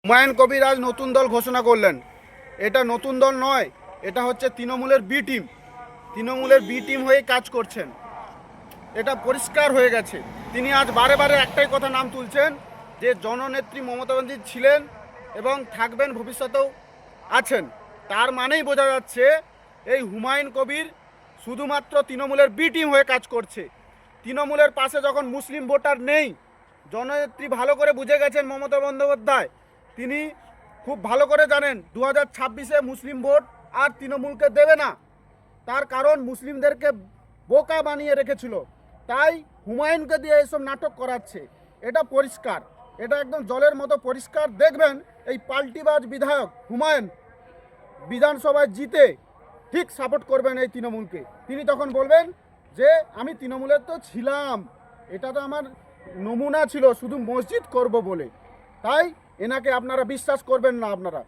হুমায়ুন কবির আজ নতুন দল ঘোষণা করলেন। এটা নতুন দল নয়, এটা হচ্ছে তৃণমূলের বি টিম। তৃণমূলের বি টিম হয়ে কাজ করছেন, এটা পরিষ্কার হয়ে গেছে। তিনি আজ বারে বারে একটাই কথা নাম তুলছেন যে জননেত্রী মমতা ব্যানার্জি ছিলেন এবং থাকবেন, ভবিষ্যতেও আছেন। তার মানেই বোঝা যাচ্ছে এই হুমায়ুন কবির শুধুমাত্র তৃণমূলের বি টিম হয়ে কাজ করছে। তৃণমূলের পাশে যখন মুসলিম ভোটার নেই, জননেত্রী ভালো করে বুঝে গেছেন মমতা বন্দ্যোপাধ্যায়। তিনি খুব ভালো করে জানেন 2026-এ মুসলিম ভোট আর তৃণমূলকে দেবে না। তার কারণ মুসলিমদেরকে বোকা বানিয়ে রেখেছিল, তাই হুমায়ুনকে দিয়ে এইসব নাটক করাচ্ছে। এটা পরিষ্কার, এটা একদম জলের মতো পরিষ্কার। দেখবেন এই পাল্টিবাজ বিধায়ক হুমায়ুন বিধানসভায় জিতে ঠিক সাপোর্ট করবেন এই তৃণমূলকে। তিনি তখন বলবেন যে আমি তৃণমূলের তো ছিলাম, এটা তো আমার নমুনা ছিল শুধু মসজিদ করব বলে। তাই এনাকে আপনারা বিশ্বাস করবেন না আপনারা।